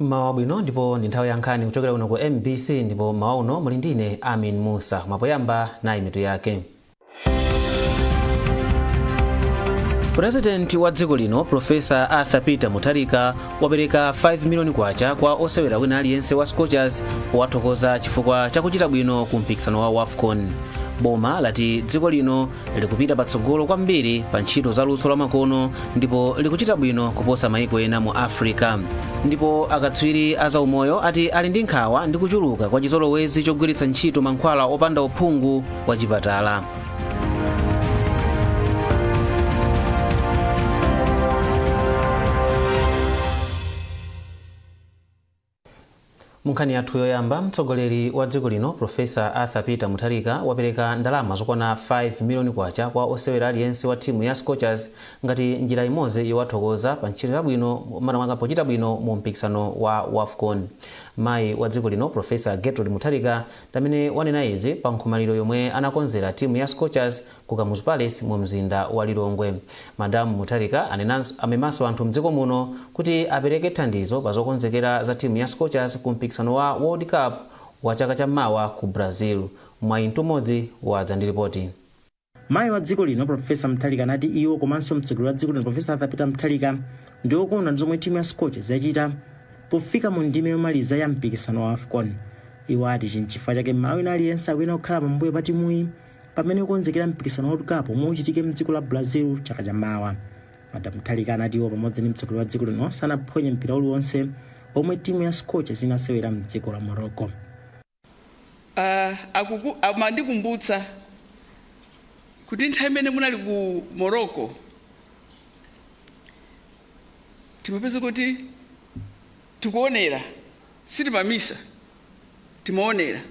Mawa bwino ndipo ni nthawi ya nkhani kuchokera kuno ku MBC ndipo mawa uno muli ndine Amin Musa mapoyamba na imitu yake. President wa dziko lino Profesa Arthur Peter Mutharika wapereka 5 million kwacha kwa osewera wina aliyense wa Scorchers wathokoza chifukwa chakuchita bwino ku mpikisano wa AFCON. Boma lati dziko lino likupita patsogolo kwambiri pa ntchito za luso la makono ndipo likuchita bwino kuposa maiko ena mu Africa. Ndipo akatswiri azaumoyo ati ali ndi nkhawa ndi kuchuluka kwa chizolowezi chogwiritsa ntchito mankhwala opanda uphungu wa chipatala. Munkhani yathu yoyamba, mtsogoleri wa dziko lino Profesa Arthur Peter Mutharika wapereka ndalama zokwana 5 million kwacha kwa osewera aliyense wa timu ya Scorchers ngati njira imodzi yowathokoza pa ntchito yabwino makamaka pochita bwino mu mpikisano wa AFCON. Mayi wa dziko lino Profesa Gertrude Mutharika tamene wanena izi pa nkhomaliro yomwe anakonzera timu ya Scorchers ku Kamuzu Palace mu mzinda wa Lilongwe. Madamu Mutharika amemanso anthu mdziko muno kuti apereke thandizo pa zokonzekera za timu ya Scorchers ku mpikisano wa World Cup wa chaka chammawa ku Brazil. Mwayi mmodzi wadza ndi ripoti. Mayi wa dziko lino Profesa Mutharika anati iwo komanso mtsogoleri wa dziko lino Profesa Arthur Peter Mutharika ndi okondwa zomwe timu ya Scorchers yachita pofika mu ndime yomaliza ya mpikisano wa AFCON. Iwo ati chifukwa chake malo ena aliyense akuyenera kukhala pambuyo pa timuyi pamene kukonzekera mpikisano wa World Cup omwe uchitike mdziko la Brazil chaka chammawa. Madamu Mutharika anati iwo pamodzi ndi mtsogoleri wa dziko lino sanaphonye mpira uliwonse omwe timu ya Scorchers inasewera mdziko la Morocco. Amandikumbutsa kuti nthawi imene munali ku Morocco timapeza kuti tikuonera sitimamisa timaonera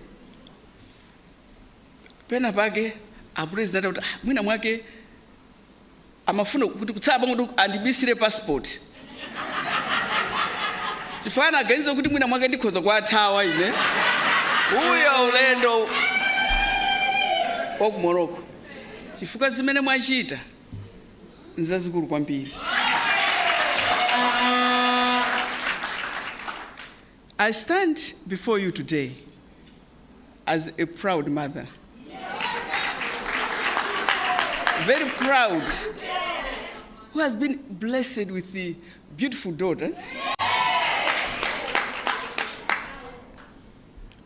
pena pake apresident kuti mwina mwake amafuna kuti kutsaba kuti andibisire passport chifana aganiza kuti mwina mwake ndikhoza kwathawa ine uyo ulendo wa ku Morocco chifukwa zimene mwachita nzazikulu kwambiri. I stand before you today as a proud mother. Very proud, who has been blessed with the beautiful daughters.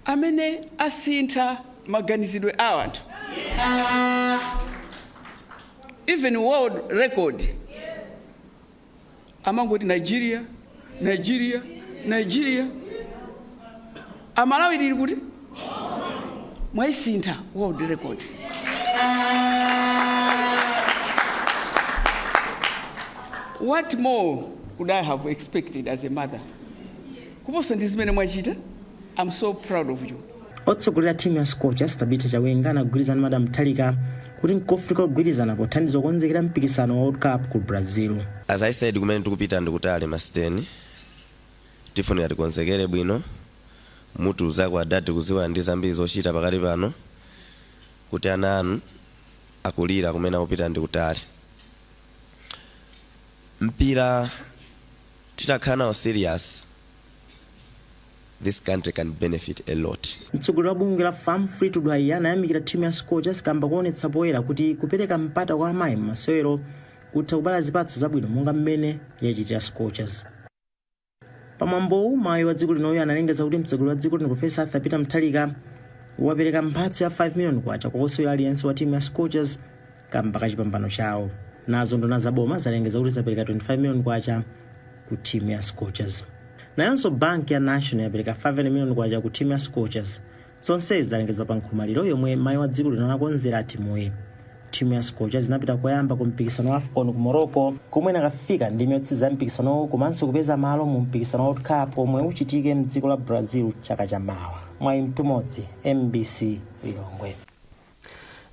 Amene asinta maganizidwe awantu. Even world record. Amangoti Nigeria. Amalawi dili kuti mwaisinta world record. What more would I have expected as a mother? Kuposa ndizimene mwachita. I'm so proud of you. Otsogolera timu ya Scorchers Tabitha Chawenga anagwirizana Madamu Mutharika kuti nkofika kugwirizana pothandiza kukonzekera mpikisano wa World Cup ku Brazil. As I said, kumene tikupita ndikutali masiteni tifunira tikonzekere bwino mutu zako adati kuziwa ndi zambiri zochita pakati pano kuti ana anu akulira kumene akupita ndikutali. Mpira titakhala serious, this country can benefit a lot. Mtsogoleri wa bungwe la Farm Free to Dwyer anayamikira timu ya Scorchers kamba kuonetsa poyera kuti kupereka mpata kwa amayi m'masewero kutha kubala zipatso zabwino monga mmene yachitira Scorchers. Pamwambowu mayi wa dziko lino analengeza kuti mtsogoleri wa dziko lino Profesa Arthur Peter Mutharika wapereka mphatso ya 5 million kwacha kwa osewera aliyense wa timu ya Scorchers kamba kachipambano chawo. Nazo nduna za boma zalengeza kuti zapereka 25 million kwacha ku timu ya Scorchers. Nayonso banki ya National yapereka 5 million kwacha ku timu ya Scorchers. Zonse zalengeza pa nkhomaliro yomwe mayi wa dziko lino anakonzera timuyi. Timu ya Scorchers inapita koyamba ku mpikisano wa AFCON ku Morocco komwe inakafika ndime yotsiriza mpikisano komanso kupeza malo mu mpikisano wa World Cup omwe uchitike mdziko la Brazil chaka chammawa. Mwayi mmodzi MBC Lilongwe.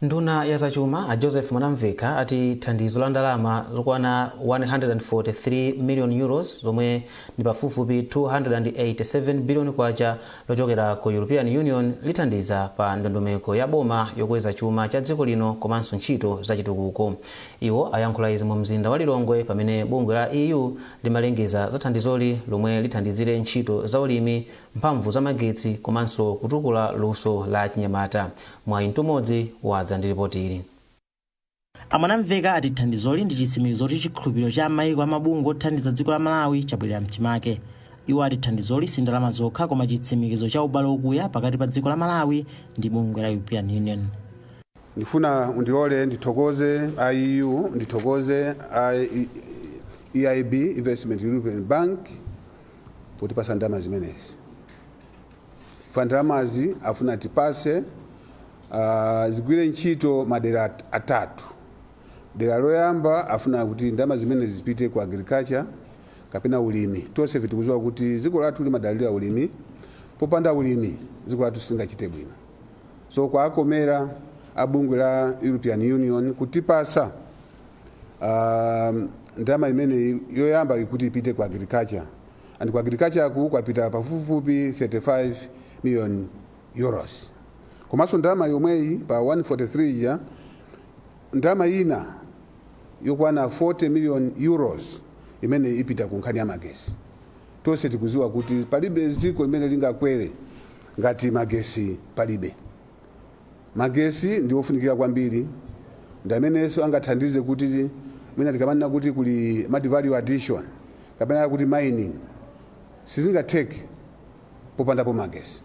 Nduna ya zachuma a Joseph Mwanamveka ati thandizo la ndalama zokwana 143 million euros zomwe ndi pafupifupi 287 billion kwacha lochokera ku European Union lithandiza pa ndondomeko ya boma yokweza chuma cha dziko lino komanso ntchito zachitukuko. Iwo ayankhula izi mu mzinda wa Lilongwe pamene bungwe la EU limalengeza za thandizoli lomwe lithandizire ntchito za ulimi, mphamvu za magetsi komanso kutukula luso la chinyamata. Mwayi Mtumodzi wadza ndi ripoti ili. Mwanamveka ati thandizoli ndi chitsimikizo kuti chikhulupiriro cha mayiko amabungwe othandiza dziko la Malawi chabwerera mchimake. Iwo ati thandizoli si ndalama zokha koma chitsimikizo cha ubale okuya pakati pa dziko la Malawi ndi bungwe la European Union. Ndifuna undilole ndithokoze EU, ndithokoze EIB, Investment European Bank, kutipasa ndalama zimenezi. Ndalamazi afuna tipase zigwire ntchito madera atatu. Dera loyamba afuna kuti ndalama zimenezi zipite ku agriculture kapena ulimi. Tonse tikudziwa kuti dziko lathu limadalira ulimi, popanda ulimi dziko lathu singachite bwino. So kwa akomera abungwe la European Union kutipasa ndalama imene yoyamba ikuti ipite ku agriculture. And ku agriculture kwapita pafupifupi 35 million euros. Komanso ndalama yomweyi pa 143 ya ndalama ina yokwana 40 million euros imene ipita ku nkhani ya magesi. Tonse tikudziwa kuti palibe dziko imene lingakwere ngati magesi palibe. Magesi ndi ofunikira kwambiri, ndamenenso angathandize kuti mwina tikamanena kuti kuli added value addition kapena kuti mining sizingatheke popandapo magesi.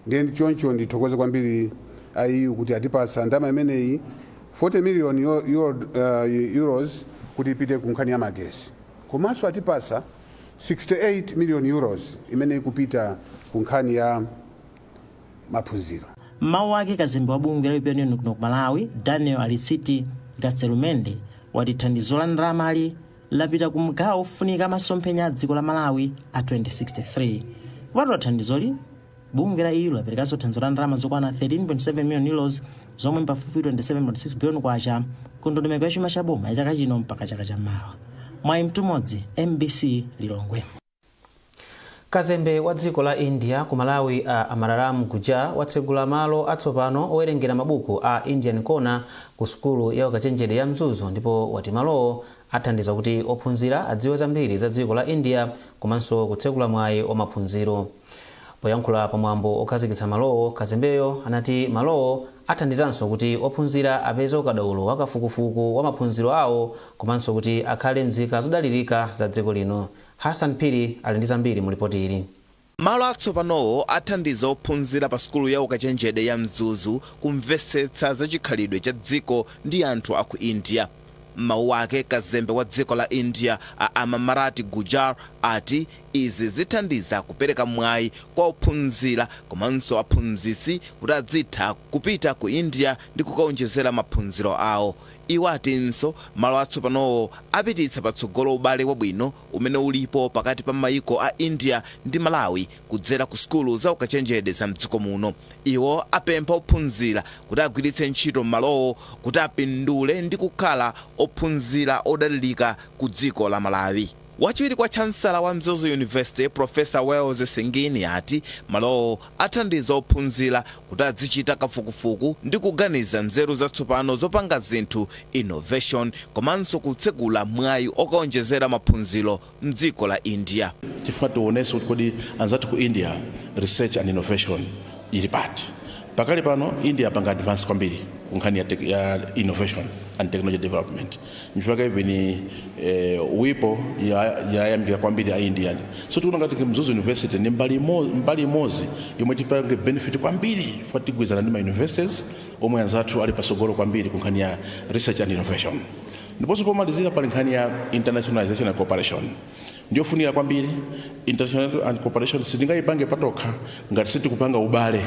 Ndiye choncho ndithokoze kwambiri EU kuti atipasa ndalama imeneyi 40 million euros kuti ipite ku nkhani ya magesi. Komanso atipasa 68 million euros imene ikupita ku nkhani ya maphunziro. Mawu ake kazembe wa bungwe la European Union kuno ku Malawi, Daniel Aliciti Gaselumende, wati thandizo la ndalamali lapita ku mgawo ofunika masomphenya a dziko la Malawi a 2063. Kupatula thandizoli, bungwe la EU laperekanso thandizo la ndalama zokwana 13.7 million euros zomwe pafupi 27.6 billion kwacha ku ndondomeko ya chuma cha boma ya chaka chino mpaka chaka chammawa. Mwayi Mtumodzi, MBC Lilongwe. Kazembe wa dziko la India ku Malawi a Amararam Gujar watsegula malo atsopano owerengera mabuku a Indian Corner ku sukulu ya ukachenjede ya Mzuzu, ndipo wati malowo athandiza kuti ophunzira adziwe zambiri za dziko la India komanso kutsegula mwayi wa maphunziro. Poyankhula pamwambo okhazikitsa malowo, kazembeyo anati malowo athandizanso kuti ophunzira apeze ukadaulo wakafukufuku wa maphunziro awo komanso kuti akhale mzika zodalirika za dziko lino. Hassan Piri ali ndi zambiri mu ripoti ili. Malo atsopanowo athandiza ophunzira pa sukulu ya ukachenjede ya Mzuzu kumvetsetsa za chikhalidwe cha dziko ndi anthu aku India. Mawu ake kazembe wa dziko la India a Amamarati Gujar ati izi zithandiza kupereka mwayi kwa ophunzira komanso aphunzitsi kuti adzitha kupita ku India ndi kukaonjezera maphunziro awo. Iwo atinso malo atsopanowo apititsa patsogolo ubale wabwino umene ulipo pakati pa mayiko a India ndi Malawi kudzera ku sukulu za ukachenjede za mdziko muno. Iwo apempha ophunzira kuti agwiritse ntchito malowo kuti apindule ndi kukhala ophunzira odalirika ku dziko la Malawi. Wachiwiri kwa chancellor wa Mzuzu University Professor Wells Singini ati malowo athandiza ophunzira kuti adzichita kafukufuku ndi kuganiza nzeru zatsopano zopanga zinthu innovation komanso kutsegula mwayi okaonjezera maphunziro mdziko la India. Tifuna tiwonese kuti kodi anzathu ku India research and innovation ili pati. Pakali pano India panga advance kwambiri kunkhani ya innovation and technology development. Nifika hivi ni uipo ya mbira kwambiri ya India. So tunaona katika Mzuzu University ni mbali mozi yomwe tipange benefit kwambiri fatigwiza na universities omwe anzathu ali pasogolo kwambiri kunkhani ya research and innovation. Ndiponso pomalizira pali nkhani ya internationalization and cooperation. Ndio funika kwambiri international and cooperation sitingayipange patokha ngati sitikupanga ubale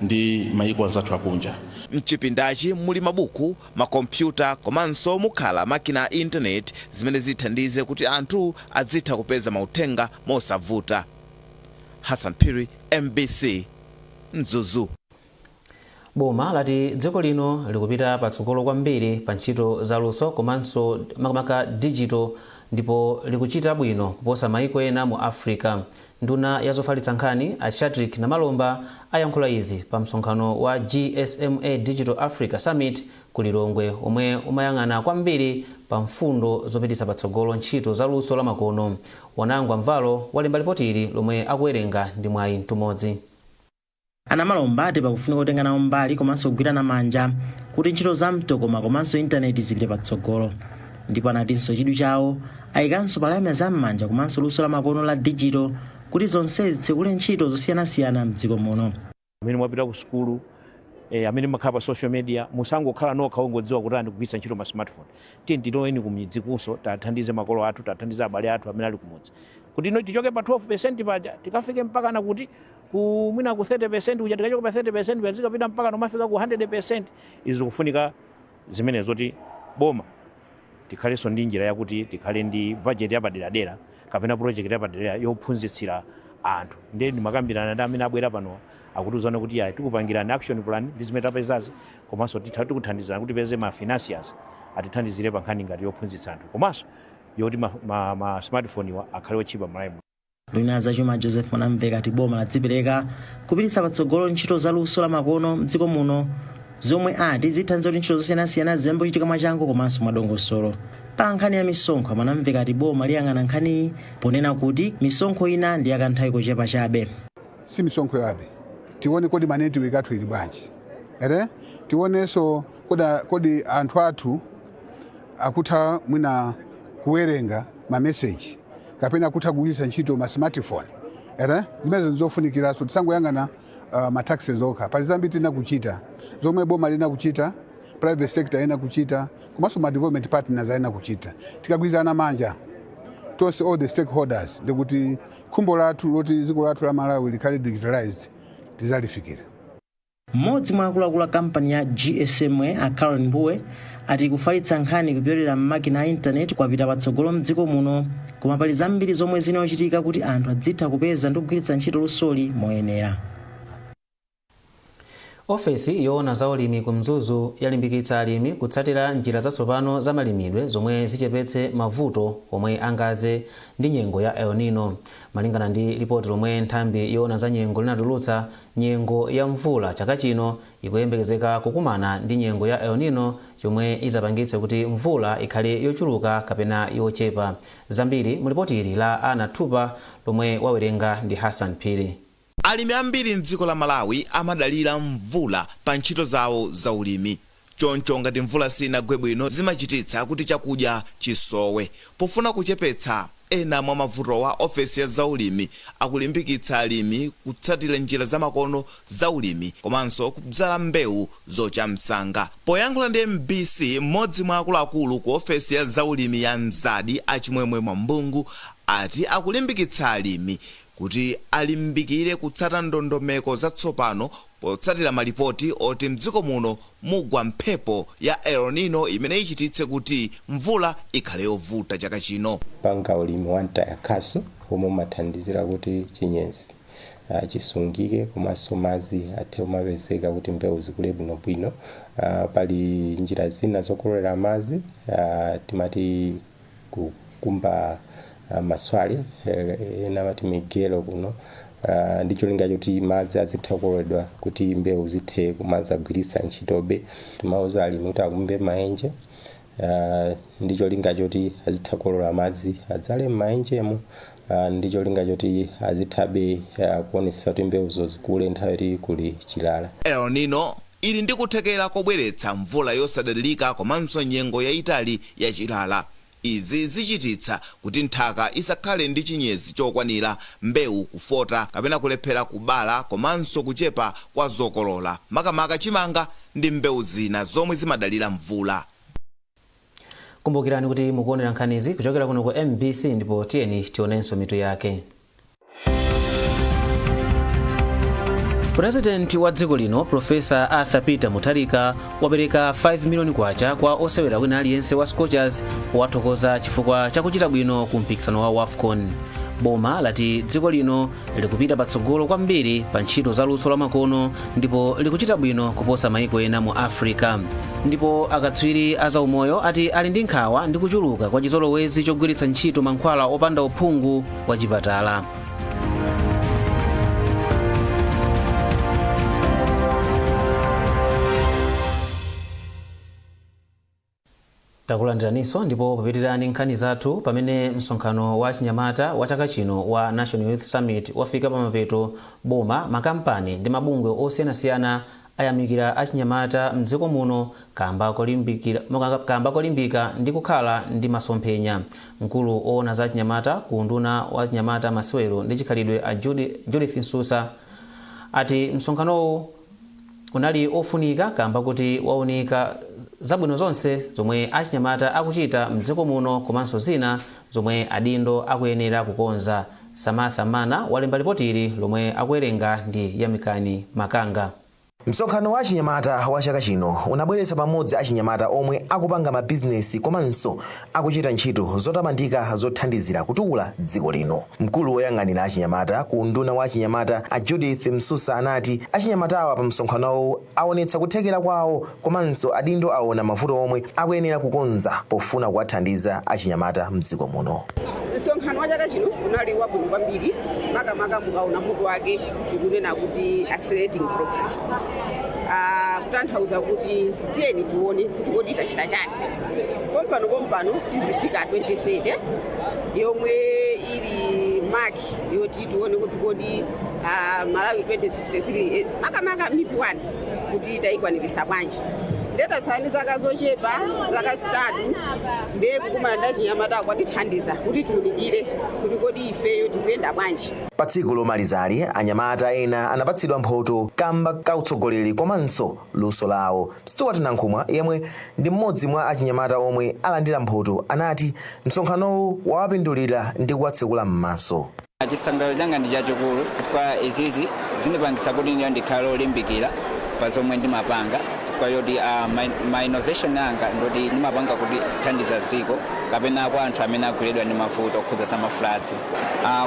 ndi mayiko anzathu akunja. Mchipindachi muli mabuku, makompyuta komanso mukhala makina a internet zimene zithandize kuti anthu adzitha kupeza mauthenga mosavuta. Hassan Piri, MBC, Mzuzu. Boma lati dziko lino likupita patsogolo kwambiri pa ntchito za luso komanso makamaka digital ndipo likuchita bwino kuposa maiko ena mu Africa. Nduna ya zofalitsa nkhani a Shadrack Namalomba ayankhula izi pa msonkhano wa GSMA Digital Africa Summit ku Lilongwe omwe umayang'ana kwambiri pa mfundo zopititsa patsogolo ntchito za luso la makono. Wanangwa Mvalo walemba lipotili lomwe akuwerenga ndi Mwayi Mtumodzi. Anamalomba ati pakufunika kutenga nawo mbali komanso kugwirana manja kuti ntchito za mtokoma komanso intaneti zipite patsogolo. Ndipo anatinso chidwi chawo ayikanso palamya za m'manja komanso luso la makono la digital kuti zonsezi zitsekule ntchito zosiyanasiyana mdziko muno. Amene mwapita ku sukulu amene makhala pa social media musangokhala nokha ongodziwa kuti andikugwiritsa ntchito ma smartphone. Tiyeni kumidzi kunso tathandize makolo athu, tathandize abale athu amene ali kumudzi kuti tichoke pa 12% paja tikafike mpaka na kuti kumwina ku 30% uja tikachoka pa 30% pazikapita mpaka nomafika ku 100%. Izi kufunika zimene zoti boma tikhalenso ndi njira yakuti tikhale ndi budget yapaderadera kapena project yapaderadera yophunzitsira anthu. Ndi makambirana ndi amene abwera pano akutiuzana kuti tikupangirani action plan ndi zimene tapezazi komanso tikuthandizana kuti peze ma financiers atithandizire pa nkhani ngati yophunzitsa anthu komanso yoti ma smartphone akhale otchipa malaimu. Lina za chuma Joseph Mwanamveka ati boma ladzipereka kupititsa patsogolo ntchito za luso la makono mdziko muno zomwe ati zithandiza kuti ntchito zosiyanasiyana ziyambochitika mwachangu komanso mwadongosolo. Pa nkhani ya misonkho Mwanamveka ati boma liyang'ana nkhani ponena kuti misonkho ina ndi yakanthawi kochepa chabe. Si misonkho yabe. Tione kodi manetiweki athu ili bwanji. Tionenso kodi anthu athu akutha mwina kuwerenga ma message kapena akutha kugwiritsa ntchito ma smartphone. Zimene zofunikiraso tisangoyang'ana ma taxes okha. Pali zambiri tina kuchita. Zomwe boma lina kuchita, private sector ina kuchita, komanso ma development partners ina kuchita. Tikagwirizana manja tonse all the stakeholders ndikuti khumbo lathu loti dziko lathu la Malawi likhale digitalized tizalifikira. Mmodzi mwa akuluakulu a kampani ya GSMA a Karen Mbuwe ati kufalitsa nkhani kupyolera m'makina a intaneti kwapita patsogolo mdziko muno koma pali zambiri zomwe zinachitika kuti anthu adzitha kupeza ndi kugwiritsa ntchito lusoli moyenera. Ofesi yoona za ulimi ku Mzuzu yalimbikitsa alimi kutsatira njira zatsopano za malimidwe zomwe zichepetse mavuto omwe angaze ndi nyengo ya El Nino. Malingana ndi ripoti lomwe nthambi yoona za nyengo linatulutsa, nyengo ya mvula chaka chino ikuyembekezeka kukumana ndi nyengo ya El Nino yomwe izapangitse kuti mvula ikhale yochuluka kapena yochepa. Zambiri mu ripoti ili la Ana Thupa lomwe wawerenga ndi Hassan Phiri. Alimi ambiri mdziko la Malawi amadalira mvula pa ntchito zawo za ulimi. Choncho ngati mvula sinagwe bwino zimachititsa kuti chakudya chisowe. Pofuna kuchepetsa ena mwa mavuto wa ofesi ya zaulimi akulimbikitsa alimi kutsatira njira zamakono za ulimi komanso kudzala mbewu zocha msanga. Poyankhula ndi MBC, mmodzi mwa akuluakulu ku ofesi ya zaulimi ya Mzadi Achimwemwe Mwambungu ati akulimbikitsa alimi kuti alimbikire kutsata ndondomeko zatsopano potsatira malipoti oti mdziko muno mugwa mphepo ya El Nino imene ichititse kuti mvula ikhale yovuta chaka chino. Panga ulimi wantaya khaso omwe umathandizira kuti chinyezi chisungike komanso madzi athe kumapezeka kuti mbewu zikule bwinobwino. Pali njira zina zokololera madzi timati kukumba maswali ena mati migelo kuno ndicho linga choti madzi azitha kukololedwa kuti mbewu zithe kumadzagwiritsa ntchitobe. Timauza alimi kuti akumbe maenje ndicho linga choti azitha kukolola madzi adzale m'maenjemo ndicho linga choti azithabe kuonetsa kuti mbewu zozikule nthawi kuli chilala. El Nino ili ndi kuthekera kobweretsa mvula yosadalirika komanso nyengo yayitali ya chilala. Izi zichititsa kuti nthaka isakhale ndi chinyezi chokwanira, mbewu kufota kapena kulephera kubala komanso kuchepa kwa zokolola, makamaka chimanga ndi mbewu zina zomwe zimadalira mvula. Kumbukirani kuti mukuonera nkhanizi kuchokera kuno ku MBC ndipo tiyeni tionenso mitu yake. President wa dziko lino Profesa Arthur Peter Mutharika wapereka 5 million kwacha kwa osewera wina aliyense wa Scorchers wathokoza chifukwa chakuchita bwino ku mpikisano wa AFCON. boma lati dziko lino likupita patsogolo kwambiri pa ntchito za luso la makono ndipo likuchita bwino kuposa maiko ena mu Africa. Ndipo akatswiri a zaumoyo ati ali ndi nkhawa ndi kuchuluka kwa chizolowezi chogwiritsa ntchito mankhwala opanda uphungu wa chipatala. Takulandiraninso ndipo papitirani nkhani zathu pamene msonkhano wa chinyamata wa chaka chino wa National Youth Summit wafika pamapeto. Boma, makampani ndi mabungwe osiyanasiyana ayamikira achinyamata mdziko muno kamba kolimbika ndi kukhala ndi masomphenya. Mkulu oona za chinyamata ku nduna wa chinyamata masewero ndi chikhalidwe a Judith Nsusa ati msonkhanowu unali ofunika kamba kuti waonika zabwino zonse zomwe achinyamata akuchita mdziko muno komanso zina zomwe adindo akuyenera kukonza. Samantha Mana walemba ripotili lomwe akuwerenga ndi Yamikani Makanga. Msonkhano wa chinyamata wa chaka chino unabweretsa pamodzi achinyamata omwe akupanga mabizinesi komanso akuchita ntchito zotamandika zothandizira kutukula dziko lino. Mkulu woyang'anira achinyamata ku nduna wa achinyamata a Judith Nsusa anati achinyamatawa pa msonkhanowu aonetsa kuthekera kwawo komanso adindo aona mavuto omwe akuyenera kukonza pofuna kuwathandiza achinyamata mdziko muno. Msonkhano wa chaka chino unali wabwino kwambiri, makamaka mukaona mutu wake tikunena kuti accelerating progress. Kutanthauza kuti tiyeni tione kuti kodi tachita chani. Pompano tizifika 2030 yomwe ili maki yoti tione kuti kodi Malawi 2063 makamaka mipi 1 kuti taikwanirisa bwanji. Ndeta tsani zaka zochepa zaka zitatu ndiye kukumana ndi achinyamata kwatithandiza kuti tiunikire kuti kodi ifeyo tikuyenda bwanji. Pa tsiku lomalizali anyamata ena anapatsidwa mphoto kamba kautsogoleri komanso luso lawo. Stuart Nankhumwa yemwe ndi mmodzi mwa achinyamata omwe alandira mphoto anati msonkhanowu wawapindulira ndi kuwatsekula m'maso. Chisangalalo changa ndi chachikulu kwa izizi zindipangitsa kuti ndiyo ndikhale olimbikira pa zomwe ndimapanga. Kwa yodi my innovation yanga ndoti ndimapanga kuti thandiza dziko kapena kwa anthu amene agwidwa ndi mavuto okhuza za maflats.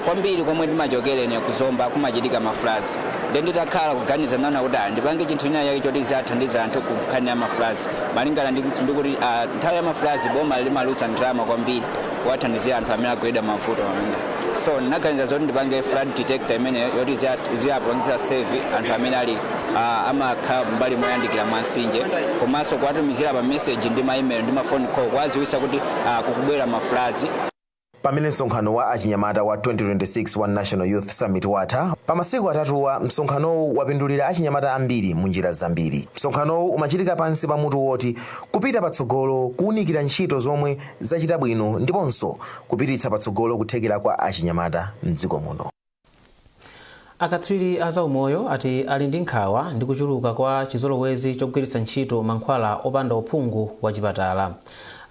Kwambiri komwe ndimachokera kuzomba kumachitika maflats. Ndiye nditakhala kuganiza naona kuti ndipange chinthu chinacho choti zithandiza anthu kunkhani ya maflats. Malingana ndikuti nthawi ya maflats boma limalusa ndalama kwambiri kuwathandizira anthu amene agwidwa mavuto amene. So ndinaganiza zoti ndipange flood detector imene yoti ziyapangisa save anthu amene ali amakhala mbali moyandikira mwasinje komanso kuwatumizira pa message ndi ma email ndi ma phone call kwaziwisa kuti kukubwera ma floods. Pamene msonkhano wa achinyamata wa 2026 wa National Youth Summit watha, pa masiku atatu wa msonkhanowu wapindulira achinyamata ambiri mu njira zambiri. Msonkhanowu umachitika pansi pa mutu woti kupita patsogolo kuunikira ntchito zomwe zachita bwino ndiponso kupititsa patsogolo kuthekera kwa achinyamata mdziko muno. Akatswiri a zaumoyo ati ali ndi nkhawa ndi kuchuluka kwa chizolowezi chogwiritsa ntchito mankhwala opanda uphungu wa chipatala.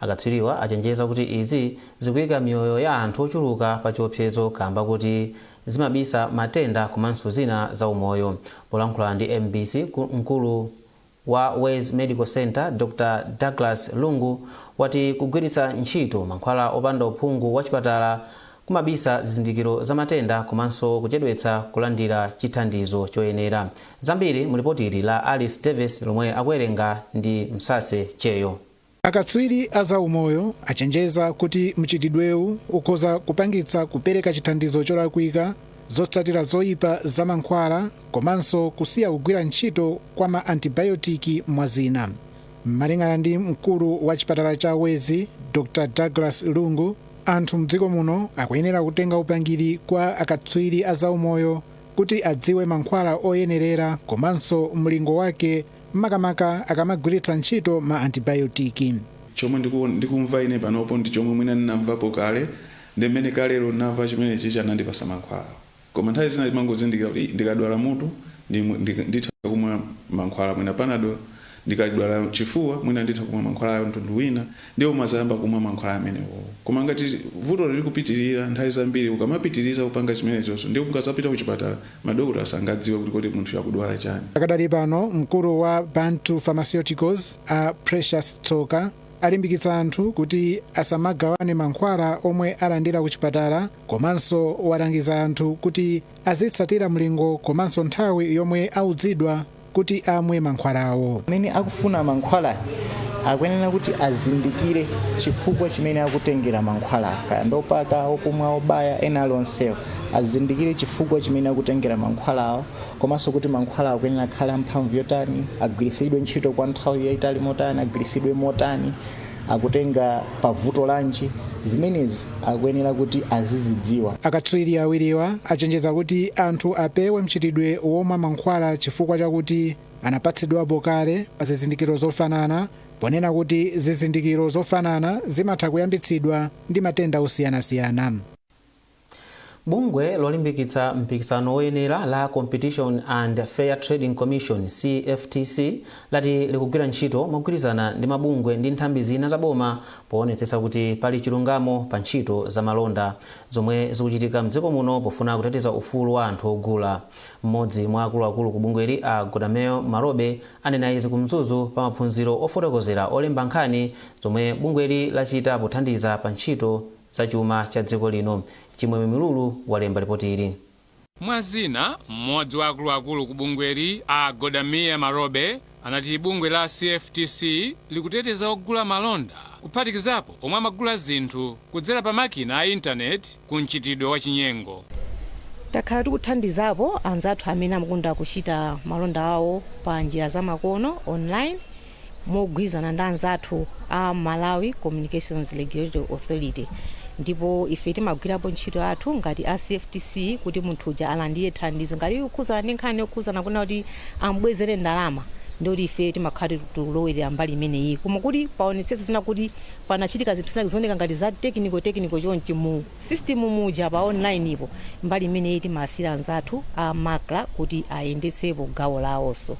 Akatswiriwa achenjeza kuti izi zikuyika miyoyo ya anthu ochuluka pa chiopsezo kamba kuti zimabisa matenda komanso zina zaumoyo. Polankhula ndi MBC mkulu wa Wes Medical Center Dr. Douglas Lungu wati kugwiritsa ntchito mankhwala opanda uphungu wa chipatala kumabisa zizindikiro za matenda komanso kuchedwetsa kulandira chithandizo choyenera. Zambiri mulipotili la Alice Davis lomwe akuwerenga ndi Msase Cheyo. Akatswiri a zaumoyo achenjeza kuti mchitidwewu ukhoza kupangitsa kupereka chithandizo cholakwika, zotsatira zoyipa za mankhwala komanso kusiya kugwira ntchito kwa ma antibiotiki mwazina. Malingana ndi mkulu wa chipatala cha Wezi Dr. Douglas Lungu, anthu mdziko muno akuyenera kutenga upangiri kwa akatswiri a zaumoyo kuti adziwe mankhwala oyenerera komanso mlingo wake makamaka akamagwiritsa ntchito ma antibiotiki. Chomwe ndikumva ine panopo ndi chomwe mwina ndinamvapo kale ndimene kalero ndinamva chimene chicha nandipasa mankhwala. Koma nthawi zina timangozindikira kuti ndikadwala mutu nditha kumwa mankhwala mwina Panadol, ndikadwala chifuwa mwina nditha kumwa mankhwala mtundu wina, ndiwo mazayamba kumwa mankhwala amenewo. Koma ngati vuto lili kupitirira nthawi zambiri ukamapitiriza kupanga chimenechonso ndiwo mukasapita kuchipatala madokotala sangadziwe kuti kodi munthu yakudwala chani. Akadali pano mkulu wa Bantu Pharmaceuticals a Precious Tsoka alimbikitsa anthu kuti asamagawane mankhwala omwe alandira ku chipatala, komanso walangiza anthu kuti azitsatira mlingo komanso nthawi yomwe audzidwa kuti amwe mankhwalawo. Amene akufuna mankhwala akuyenera kuti azindikire chifukwa chimene akutengera mankhwala, kaya ndopaka okumwa obaya ena alonsewo azindikire chifukwa chimene akutengera mankhwalawo, komanso kuti mankhwala akuyenera khala mphamvu yotani, agwirisidwe ntchito kwa nthawi yayitali motani, agwirisidwe motani, akutenga pavuto lanji. Zimenezi akuyenera kuti azizidziwa. Akatswiri awiriwa achenjeza kuti anthu apewe mchitidwe womwa mankhwala chifukwa chakuti anapatsidwapo kale pa zizindikiro zofanana, ponena kuti zizindikiro zofanana zimatha kuyambitsidwa ndi matenda osiyanasiyana. Bungwe lolimbikitsa mpikisano woyenera la Competition and Fair Trading Commission CFTC lati likugwira ntchito mogwirizana ndi mabungwe ndi nthambi zina zaboma poonetsetsa kuti pali chilungamo pa ntchito za malonda zomwe zikuchitika mdziko muno pofuna kuteteza ufulu wa anthu ogula. Mmodzi mwa akuluakulu ku bungweli a Godameo Marobe anena izi ku Mzuzu pa maphunziro ofotokozera olemba nkhani zomwe bungweli lachita pothandiza pa ntchito za chuma cha dziko lino. Chimwemwe Milulu walemba ripoti ili. Mwazina, mmodzi wa akuluakulu ku bungweli a Godameo Marobe anati bungwe la CFTC likuteteza ogula malonda kuphatikizapo omwe amagula zinthu kudzera pa makina a intaneti ku mchitidwe wa chinyengo. Takhala tikuthandizapo anzathu amene amakunda kuchita malonda awo pa njira za makono online mogwirizana ndi anzathu a Malawi Communications Regulatory Authority. Ndipo ife timagwirapo ntchito athu ngati a CFTC kuti munthu uja alandire thandizo ngati ukhuza ndi nkhani yokhuzana kuna kuti ambwezere ndalama, ndoti ife timakhala tulowera mbali imeneyi koma kuti paonetsetse zina kuti panachitika zinthu zina zioneka ngati za technical chonchi mu system muja pa online ipo mbali imeneyi timasira anzathu a makla kuti ayendetsepo gawo lawonso.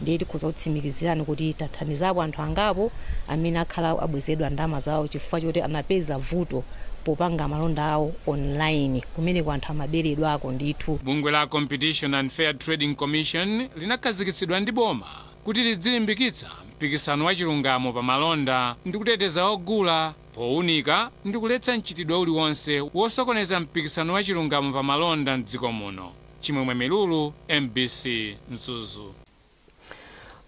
Ndiye tikhoza kutsimikizirani kuti tathandizapo anthu angapo amene akhala abwezedwa ndalama zawo chifukwa choti anapeza vuto popanga malonda awo online kumene kwa anthu amaberedwako ndithu. Bungwe la Competition and Fair Trading Commission linakhazikitsidwa ndi boma kuti lidzilimbikitsa mpikisano wa chilungamo pa malonda ndi kuteteza ogula powunika ndi kuletsa mchitidwe uliwonse wosokoneza mpikisano wa chilungamo pa malonda m'dziko muno. Chimwemwe Milulu, MBC Mzuzu.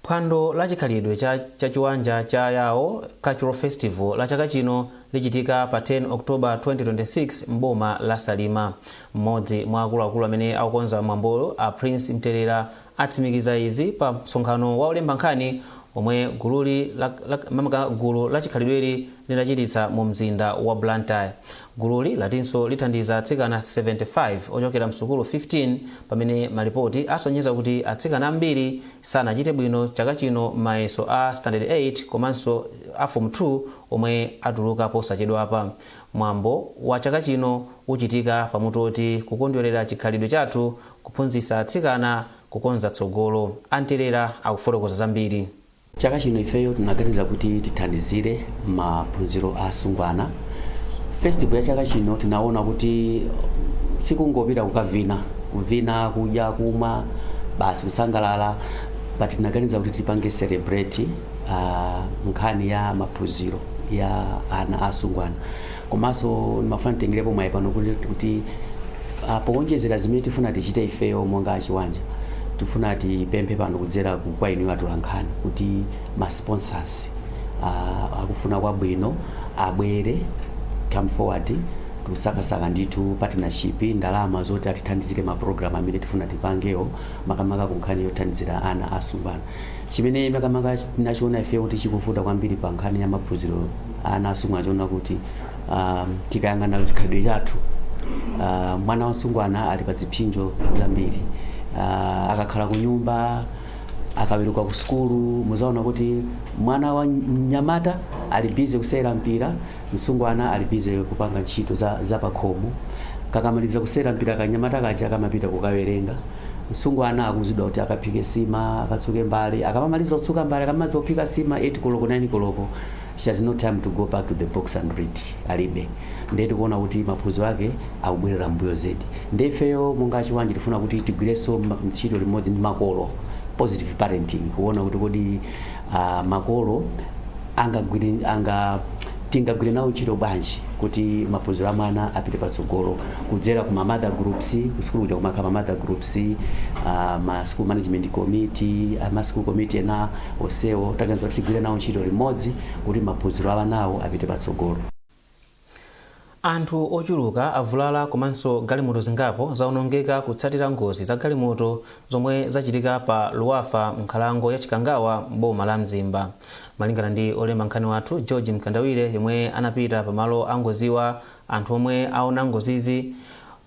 Phwando la chikhalidwe cha chiwanja cha Yawo Cultural Festival la chaka chino lichitika pa 10 October 2026 mboma la Salima. Mmodzi mwa akuluakulu amene akukonza mwambolo a Prince Mterera atsimikiza izi pa msonkhano wa olemba nkhani omwe gulu la chikhalidweli linachititsa mu mzinda wa Blantyre. Gululi latinso lithandiza atsikana 75 ochokera msukulu 15 pamene malipoti asonyeza kuti atsikana ambiri sanachite bwino chaka chino mayeso a Standard 8 komanso a Form 2 omwe atuluka posachedwapa. Mwambo wa chaka chino uchitika pamutoti kukondwerera chikhalidwe chathu, kuphunzitsa atsikana kukonza tsogolo. Anterera akufotokoza zambiri. Chaka chino ifeyo tunaganiza kuti tithandizire maphunziro a asungwana. Festival ya chaka chino tinaona kuti sikungopita kuvina kudya kumwa basi kusangalala, but tinaganiza kuti tipange celebrate nkhani ya maphunziro ya ana asungwana. Komanso nimafuna tengerepo mwayi pano kuti powonjezera zimene tifuna tichite ifeyo monga chiwanja, tifuna tipemphe pano kudzera kwa inu atolankhani kuti ma sponsors akufuna kwabwino abwere come forward tusakasaka ndithu partnership ndalama zoti atithandizire ma program amene tifuna tipangewo makamaka kunkhani yothandizira ana asungwana. Chimene makamaka tinachiona ife kuti chikuvuta kwambiri pa nkhani ya maphunziro ana asungwana chiona kuti tikayang'ana chikhalidwe chathu mwana wasungwana ali pa zipsinjo zambiri. Akakhala ku nyumba akaweruka ku skulu muzaona kuti mwana wa mnyamata ali busy kusera mpira, msungwana ali busy kupanga ntchito za pakhomo. Kakamaliza kusera mpira kanyamata kaja akamapita kukawerenga. Msungwana akuzidwa kuti akaphike sima, akatsuke mbale, akamaliza kutsuka mbale, akamaza kuphika sima 8 koloko 9 koloko, she has no time to go back to the books and read. Alibe. Ndiye kuona kuti maphunziro ake akubwerera mbuyo zedi. Ndefeyo monga chiwanja tifuna kuti tigwireso ntchito limodzi ndi makolo, positive parenting, kuona kuti kodi makolo tingagwire nawo ntchito bwanji kuti maphunziro a mwana apite patsogolo kudzera kuma mother groups, kusukulu kuja kumakhala mother groups, ma school management committee, ma school committee ena onsewo taganiza kuti tigwire nawo ntchito limodzi kuti maphunziro a wanawo apite patsogolo. Anthu ochuluka avulala komanso galimoto zingapo zaonongeka kutsatira ngozi za galimoto zomwe zachitika pa Luwafa m'nkhalango ya Chikangawa m'boma la Mzimba. Malingana ndi olemba nkhani wathu George Mkandawire yomwe anapita pamalo a ngoziwa, anthu omwe aona ngozizi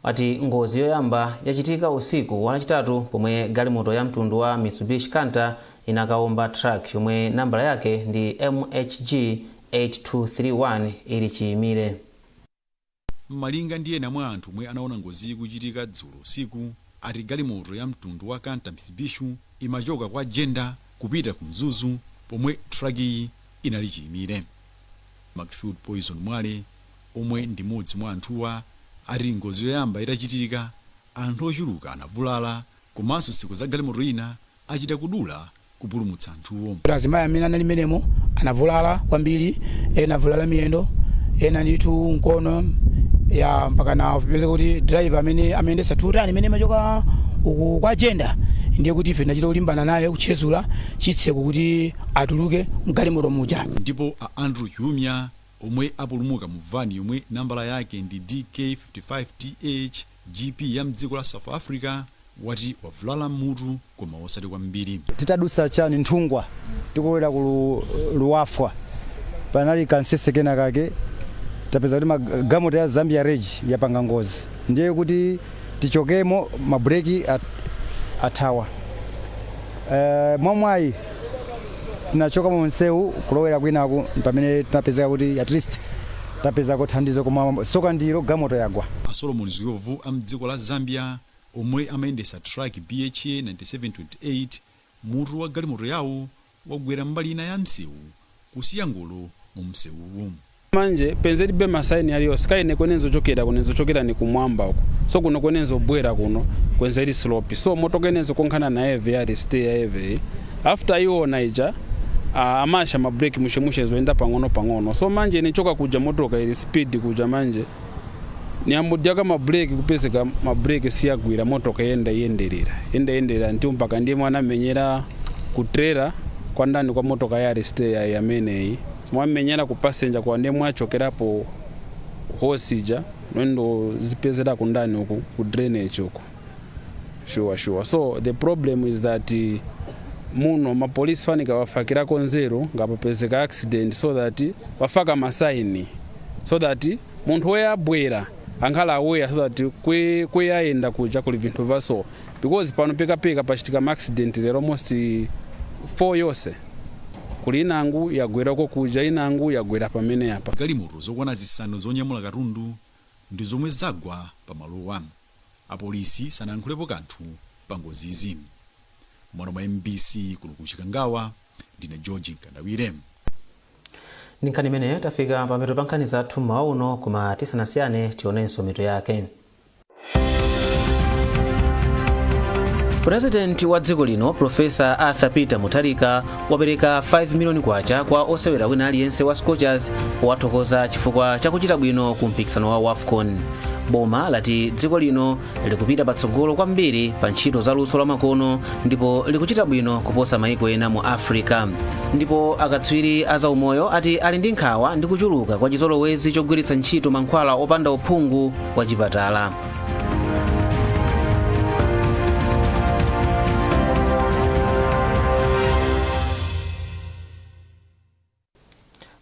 ati ngozi yoyamba yachitika usiku wa Lachitatu pomwe galimoto ya mtundu wa Mitsubishi Canter inakaomba truck yomwe nambala yake ndi MHG 8231 ili chiyimire. Malinga ndiye namwe anthu mwe anaona ngozi kuchitika dzulo usiku ati galimoto ya mtundu wa Canter Mitsubishi imachoka kwa Jenda kupita ku Mzuzu pomwe truck iyi inali chiyimire. Macfield Poison Mwale omwe ndi modzi mwa anthuwa ati ngozi yoyamba itachitika anthu ochuluka anavulala komanso siku za galimoto ina achita kudula kupulumutsa anthuwo. Azimayi amene anali menemo anavulala kwambiri, ena avulala miyendo, ena nditu mkono ya mpaka na pepeza kuti driver amene amendesa tutani amene machoka uku kwa Jenda ndiye kuti ife ndachita kulimbana naye kuchezula chitseko kuti atuluke mgalimoto muja. Ndipo Andrew Humya omwe apulumuka mu vani yomwe nambala yake ndi DK55TH GP ya mdziko la South Africa wati wavulala mutu koma osati kwambiri. Titadusa chani nthungwa tikolera ku Luwafa panali kansese kena kake tapeza kuti galimoto ya Zambia Rage yapanga ngozi ndiye kuti tichokemo mabreki athawa. Mwamwayi tinachoka mu msewu kulowera kwinaku pamene tinapezeka kuti at least tapeza kuthandizo koma soka ndiro galimoto yagwa. Solomon Ziovu amdziko la Zambia omwe amayendesa truck BHA 9728 mutu wa galimoto yawo wagwera mbali ina ya msewu kusiya ngolo mu msewuwu. Manje penzeri be masaini aliyo sky ne kwenenzo chokera ni kumwamba uko so kuno kwenenzo bwera kuno kwenzeri slope so moto kwenenzo konkana na eve ya stay eve after you naija amasha ma break mushemushe zoenda pang'ono so manje ni choka kuja motoka ili speed kuja manje ni amudya kama break kupezeka ma break siyagwira motoka yenderera nti mpaka ndiye mwana menyera ku trailer kwa ndani kwa motoka ya stay ya menei mwamenyera ku passenger kwa ndiye mwachokerapo hosija ndo zipezera kundani uku ku drainage uku sure so the problem is that muno ma police fanika wafakira konzero ngapapezeka accident so that wafaka masaini so that munthu we abwera ankhala aware so that kwe yaenda kuja kuli vinthu vaso because pano peka pachitika accident lero almost 4 yose kuli inangu yagwera ko kuja inangu yagwera pamene apa. Galimoto zokwana zisanu zonyamula katundu ndi zomwe zagwa pamalowa. Apolisi sanankhulepo kanthu pa ngozi izi. Mwana wa MBC kuno ku Chikangawa ndine George Mkandawire. Nkhani imene tafika pamapeto pa nkhani zathu mmawa uno koma tisanasiyane tionenso mitu yake. President wa dziko lino Profesa Arthur Peter Mutharika wapereka 5 miliyoni kwacha kwa osewera wina aliyense wa Scorchers wathokoza chifukwa chakuchita bwino ku mpikisano wa AFCON. Boma lati dziko lino likupita patsogolo kwambiri pa ntchito za luso la makono ndipo likuchita bwino kuposa maiko ena mu Africa. Ndipo akatswiri azaumoyo ati ali ndi nkhawa ndi kuchuluka kwa chizolowezi chogwiritsa ntchito mankhwala opanda uphungu kwa chipatala.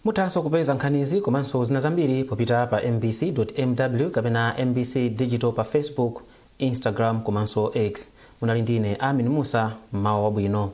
Muthanso kupeza nkhanizi komanso zina zambiri popita pa mbc.mw kapena mbc digital pa Facebook, Instagram komanso X. Munali ndine Amin Musa, mmawa wabwino.